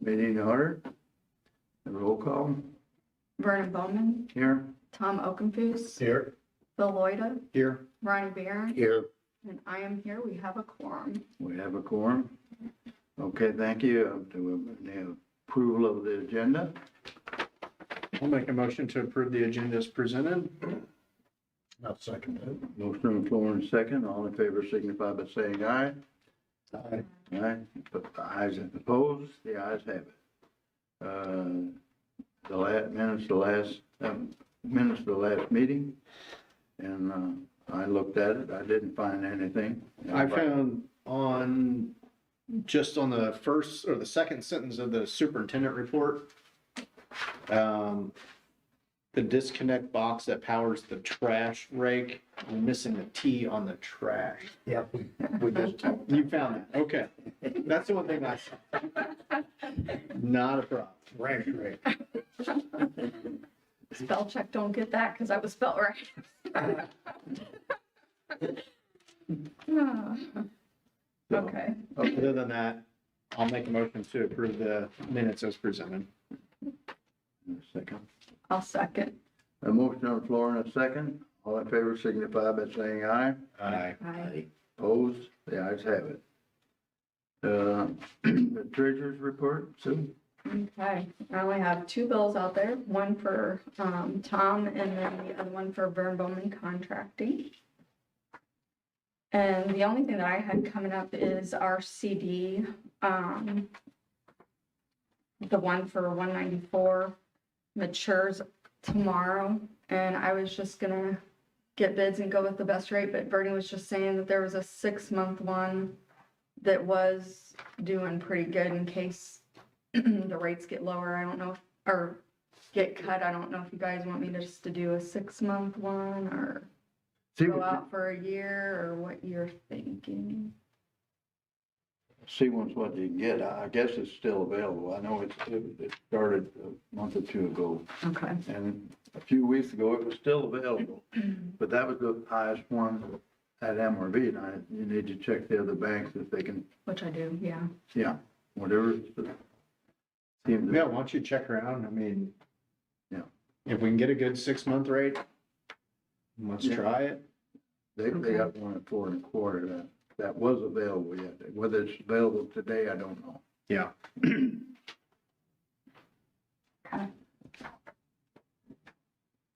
Meeting order. Roll call. Vernon Bowman, Here. Tom Oakenfoos, Here. Bill Lloyd, Here. Ronnie Barron, Here. and I am here. We have a quorum. We have a quorum. Okay, thank you. Do we have approval of the agenda? I'll make a motion to approve the agenda as presented. I'll second that. Motion on the floor in second. All in favor signify by saying aye. Aye. Aye. Ayes opposed, the ayes have it. Minutes of the last meeting, and I looked at it. I didn't find anything. I found just on the first or the second sentence of the superintendent report, the disconnect box that powers the trash rake, I'm missing the T on the trash. Yeah, we just talked. You found that? Okay. That's the one thing I saw. Not a problem. Rank rate. Spell check, don't get that because that was spelled right. Okay. Other than that, I'll make a motion to approve the minutes as presented. Second. I'll second. A motion on the floor in a second. All in favor signify by saying aye. Aye. Aye. Opposed, the ayes have it. The treasurer's report, Sue? Okay. I only have two bills out there, one for Tom and then the other one for Vernon Bowman Contracting. And the only thing that I had coming up is our CD, the one for 194 matures tomorrow. And I was just gonna get bids and go with the best rate, but Bernie was just saying that there was a 6-month one that was doing pretty good in case the rates get lower. I don't know, or get cut. I don't know if you guys want me to do a 6-month one or See go what, out for a year or what you're thinking. see once what you can get. I guess it's still available. I know it started a month or two ago. Okay. And a few weeks ago, it was still available, but that was the highest one at MRV. Now, you need to check the other banks if they can, Which I do, yeah. yeah, whatever. Seems Yeah, why don't you check around? I mean, Yeah. if we can get a good 6-month rate, let's Yeah. try it. they got one at 4 1/4 that was available yet. Whether it's available today, I don't know. Yeah. Okay.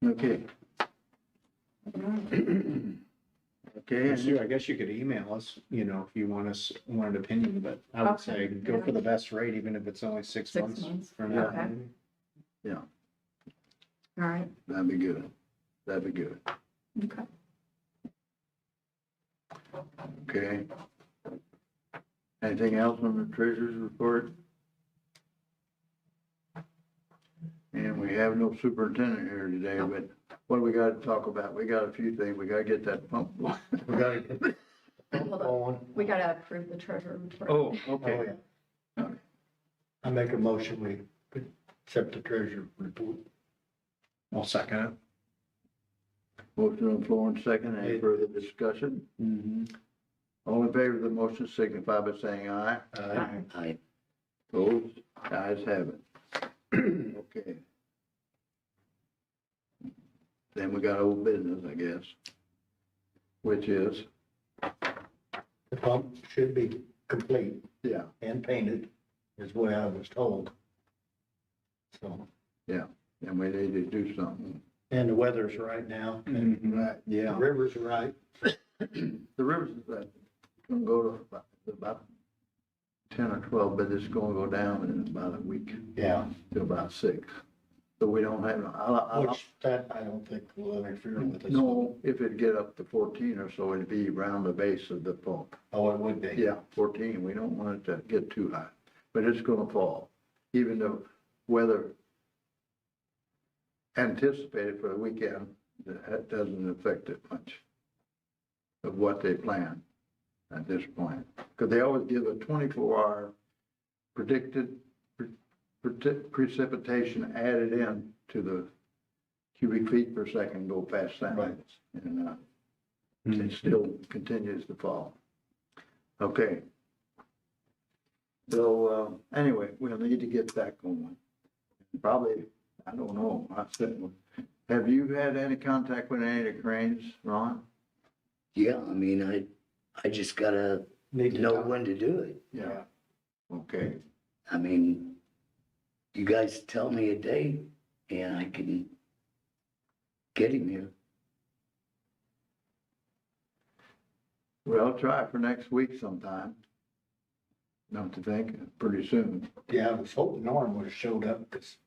Okay. Okay, Sue, I guess you could email us, if you want an opinion, but I would say Okay, go yeah. for the best rate, even if it's only 6 6 months months, from now. okay. yeah, All right. that'd be good. That'd be good. Okay. Okay. Anything else on the treasurer's report? And we have no superintendent here today, but what do we got to talk about? We got a few things. We got to get that pump. We gotta get the pump Hold on. going. We gotta approve the treasurer report. Oh, Oh, okay. yeah. I make a motion, we accept the treasure report. I'll second it. Motion on the floor and second. Any further discussion? All in favor of the motion signify by saying aye. Aye. Opposed? Ayes have it. Okay. Then we got old business, I guess, which is, The pump should be complete yeah, and painted, is the way I was told. So, and we need to do something. and the weather's right now, and Right. the Yeah. river's right. The rivers that gonna go to about 10 or 12, but it's gonna go down in about a week Yeah. to about 6. So we don't have, Which that I don't think will interfere with us. no, if it get up to 14 or so, it'd be around the base of the pump. Oh, it would be. Yeah, 14, we don't want it to get too high, but it's gonna fall, even though weather anticipated for the weekend, that doesn't affect it much of what they plan at this point. Because they always give a 24-hour predicted precipitation added in to the cubic feet per second go past that. Right. And it still continues to fall. Okay. So, anyway, we'll need to get that going. Probably, I don't know, have you had any contact with any of the cranes, Ron? Yeah, I mean, I just gotta Need to know talk. when to do it. Yeah. Okay, I mean, you guys tell me a date and I can get him here. well, try for next week sometime. Don't you think, pretty soon? Yeah, I was hoping Norm would have showed up, because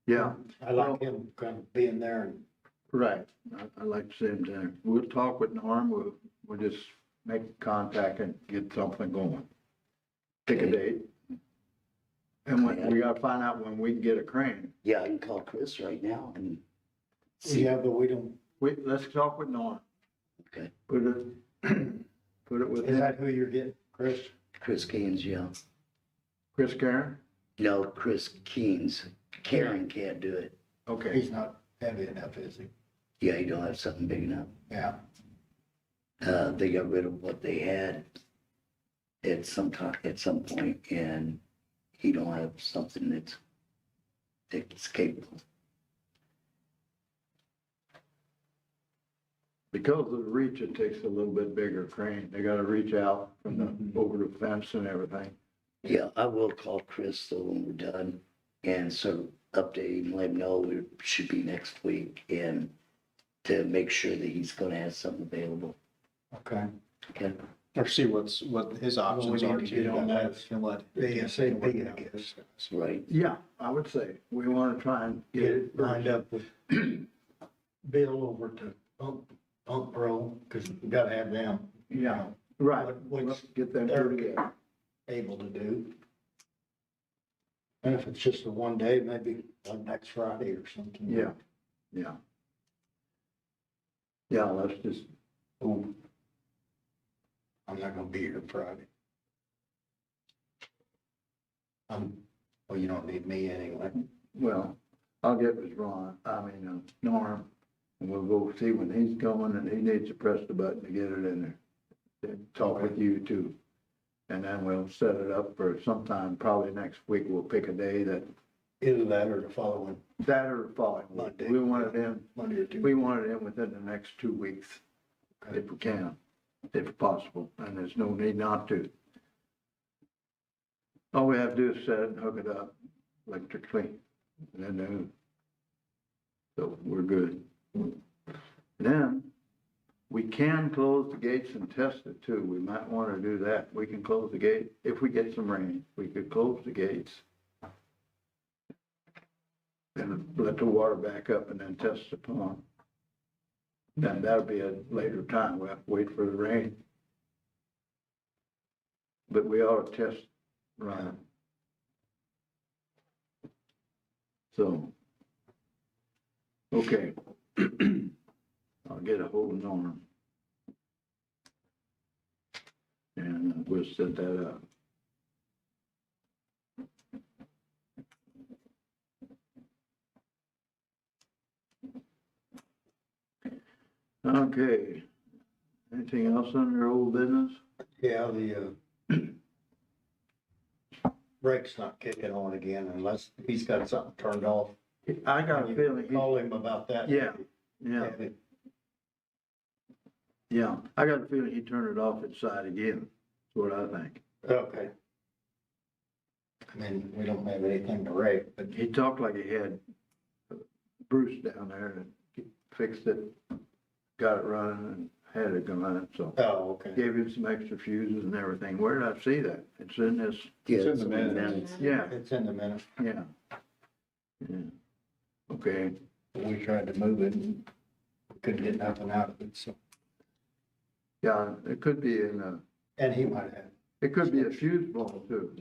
Yeah, I like him kind of being there and right, I like to see him there. We'll talk with Norm, we'll just make contact and get something going. Pick a Okay. date. And we gotta find out when we can get a crane. Yeah, I can call Chris right now and see. yeah, but we don't, Let's talk with Norm. Okay. Put it with is him. that who you're getting, Chris? Chris Keen's, yeah. Chris Karen? No, Chris Keen's. Karen can't do it. Okay, He's not heavy enough, is he? Yeah, you don't have something big enough. Yeah. They got rid of what they had at some point, and he don't have something that's capable. because of the reach, it takes a little bit bigger crane. They gotta reach out from Mhm. the, over the fence and everything. Yeah, I will call Chris though when we're done and sort of update him, let him know it should be next week and to make sure that he's gonna have something available. Okay. Okay, Or see what his options we are need to too. get on that. Can let. ASAP, I guess. right. Yeah, I would say, we wanna try and Get it lined up with Bill over to Pump Pro, because we gotta have them. you Yeah. know, Right, What- let's get them they're two together. able to do. And if it's just a one day, maybe like next Friday or something. Yeah, yeah. Yeah, let's just, Ooh. I'm not gonna be here Friday. Well, you don't need me anyway. well, I'll get with Norm, and we'll go see when he's going, and he needs to press the button to get it in there. Then talk with you too. And then we'll set it up for sometime, probably next week, we'll pick a day that Either that or the following or the following week. Monday. We want it in, Monday or Tuesday. we want it in within the next 2 weeks, if we can, if possible, and there's no need not to. All we have to do is set it and hook it up electrically, and then, so we're good. Then, we can close the gates and test it too. We might want to do that. We can close the gate, if we get some rain, we could close the gates. And let the water back up and then test the pond. Then that'll be a later time. We'll have to wait for the rain. But we ought to test run. So, okay. I'll get a hold of Norm. And we'll set that up. Okay. Anything else under old business? Yeah, the brake's not kicking on again unless he's got something turned off. I got a feeling, Call him about that. yeah, yeah. I got a feeling he turned it off inside again. That's what I think. Okay. I mean, we don't have anything to rake, but He talked like he had Bruce down there and fixed it, got it running and had it going, so. oh, okay. Gave him some extra fuses and everything. Where did I see that? It's in this, Yeah, It's in it's the in minutes. yeah, It's in the minute. yeah. Yeah. Okay, We tried to move it and we couldn't get nothing out of it, so. yeah, it could be And he might have, it could be a fuse blown too.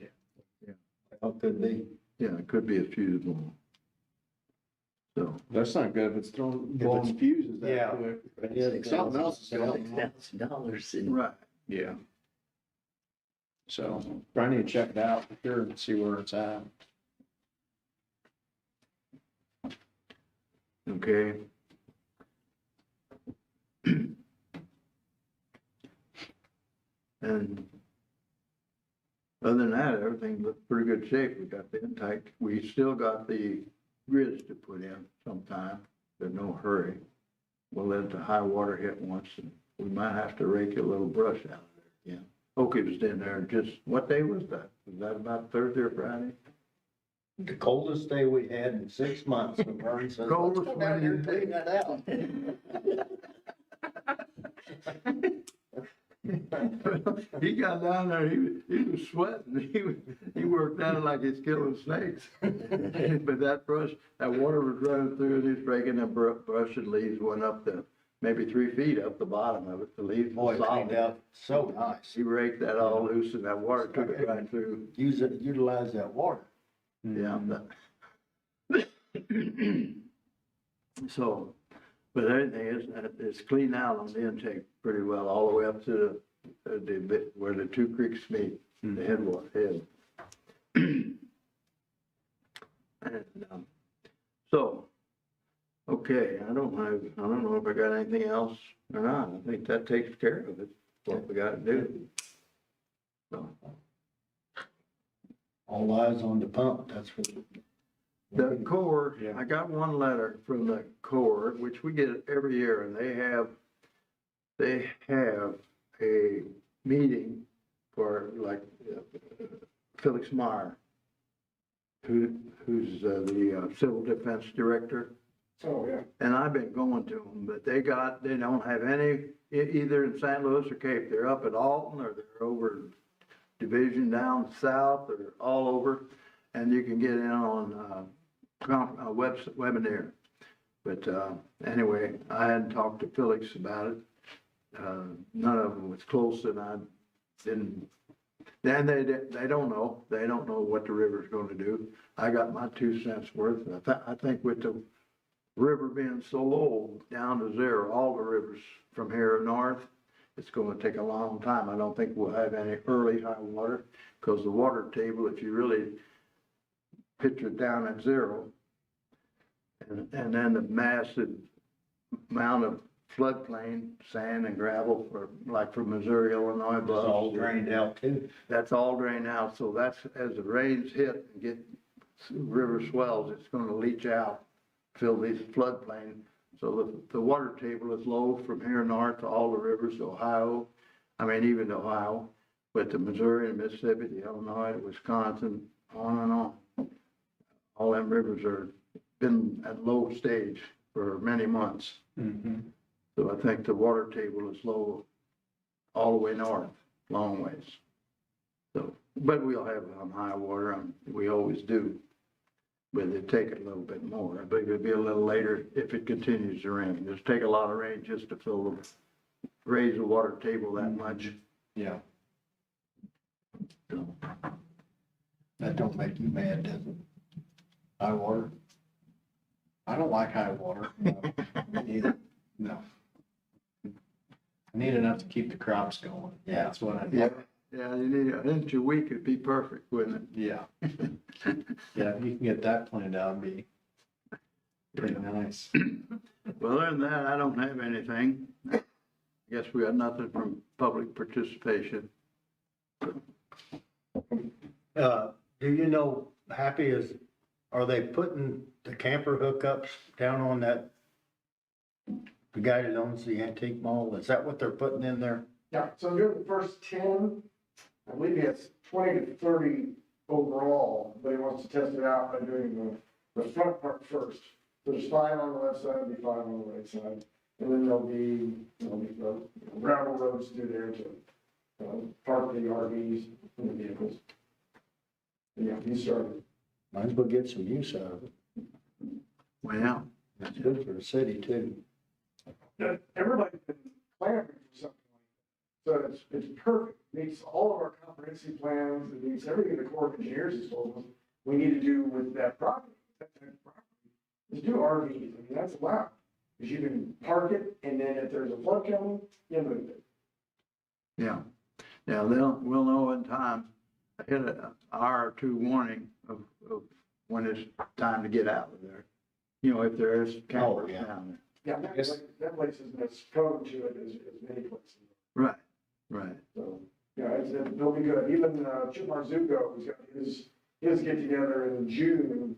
well, could be. Yeah, it could be a fuse blown. So, That's not good if it's throwing, If blowing it's- fuses that yeah. quick. Yeah, Something else is going on. $6,000 and right, Yeah. So, I need to check it out for sure and see where it's at. okay. And Other than that, everything looked pretty good shape. We got the intake. We still got the grids to put in sometime. There's no hurry. We'll let the high water hit once and we might have to rake a little brush out of there again. Okie was in there just, what day was that? Was that about Thursday or Friday? The coldest day we had in 6 months, and Vern said, let's Coldest go down there and one. clean that out. He got down there, he was sweating. He worked down like he's killing snakes. But that brush, that water was running through and he's breaking them brush and leaves went up the, maybe 3 feet up the bottom of it. The leaves Boy, were it cleaned solid. out so nice. He raked that all loose and that water took it right through. Utilize that water. Yeah. So, but everything is clean out on the intake pretty well, all the way up to the bit where the two creeks meet, the head. And, so, okay, I don't know if I got anything else or not. I think that takes care of it, what we gotta do. So, All eyes on the pump, that's what. the Corps, Yeah. I got one letter from the Corps, which we get every year, and they have a meeting for like Felix Meyer, who's the civil defense director. Oh, yeah. And I've been going to them, but they don't have any, either in St. Louis or Cape. They're up at Alton or they're over Division down south or all over. And you can get in on webinar. But anyway, I hadn't talked to Felix about it. None of them was close and I didn't. Then they don't know. They don't know what the river's going to do. I got my 2 cents worth. I think with the river being so low, down to zero, all the rivers from here north, it's going to take a long time. I don't think we'll have any early high water because the water table, if you really picture it down at zero, and then the massive amount of floodplain, sand and gravel from Missouri, Illinois, It's all above, drained out too. that's all drained out. So that's, as the rains hit and get river swells, it's going to leach out, fill these floodplain. So the water table is low from here north to all the rivers, Ohio, even to Ohio, but the Missouri and Mississippi, the Illinois, the Wisconsin, on and on. All them rivers are been at low stage for many months. So I think the water table is low all the way north, long ways. So, but we'll have high water, we always do. But it'd take it a little bit more. I think it'd be a little later if it continues to rain. Just take a lot of rain just to raise the water table that much. Yeah. So, That don't make you mad, does it? High water? I don't like high water. No. Neither. No. I need enough to keep the crops going. Yeah. That's what I Yeah, need. yeah, you need an inch a week, it'd be perfect, wouldn't Yeah. Yeah, if you can get that planned out, it'd be pretty nice. it? Well, other than that, I don't have anything. I guess we got nothing from public participation. Do you know, are they putting the camper hookups down on that? The guy that owns the antique mall, is that what they're putting in there? Yeah, so during the first 10, I believe he has 20 to 30 overall, but he wants to test it out by doing the front part first. So there's 5 on the left side, and 5 on the right side. And then there'll be gravel roads through there to park the RVs and the vehicles. And yeah, he started. Might as well get some use out of it. Well, It's good for the city too. Everybody's been clamoring for something like that. So it's perfect. It meets all of our comprehensive plans. It meets everything the Corps of Engineers has told us we need to do with that property. Is do RVs. I mean, that's allowed. Because you can park it and then if there's a flood coming, you move it. yeah, we'll know in time, hit an hour or two warning of when it's time to get out of there. If there is campers yeah. down there. Yeah, that place is as prone to it as many places. Right. So, yeah, he said, they'll be good. Even, Chip Marzuko, who's got his get together in June,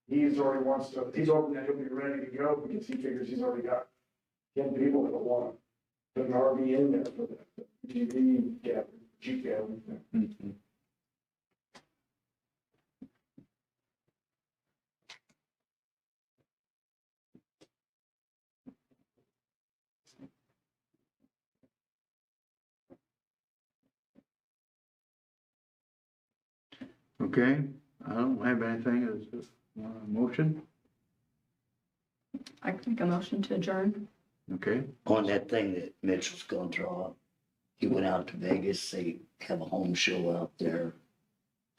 he's hoping that he'll be ready to go because he figures he's already got 10 people that will want to put an RV in there for the GV cabin, Jeep cabin. Mhm. Okay, I don't have anything as a motion, I can make a motion to adjourn. okay? On that thing that Mitch was gonna draw up, he went out to Vegas, they have a home show out there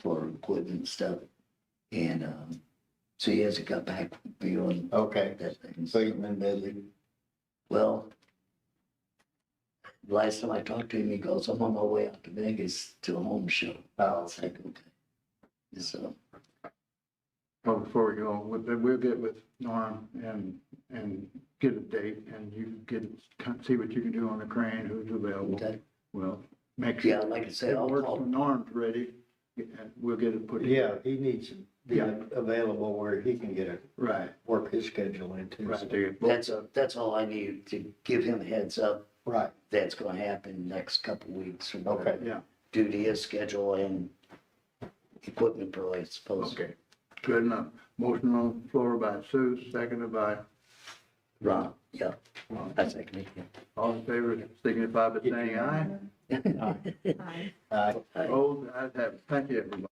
for equipment and stuff. And, so he hasn't got back with you on Okay, that thing. so you've been busy. Well, last time I talked to him, he goes, I'm on my way out to Vegas to a home show. Oh, It's like, okay. So, Well, before we go, we'll get with Norm and get a date, and you see what you can do on the crane, who's available. okay. Well, make sure. Yeah, like I said, It I'll works call. when Norm's ready, and we'll get it put. Yeah, he needs to be Yeah. available where he can get Right, work his schedule into. right, to get both That's all I need to give him a heads up. Right, That's gonna happen next couple weeks or okay. whatever. yeah, Due to his schedule and equipment pro, I suppose. okay, good enough. Motion on the floor by Sue, seconded by Ron, yeah, Ron. I second it. All in favor, signify by saying aye. Aye. Aye. Opposed, ayes have it. Thank you, everybody.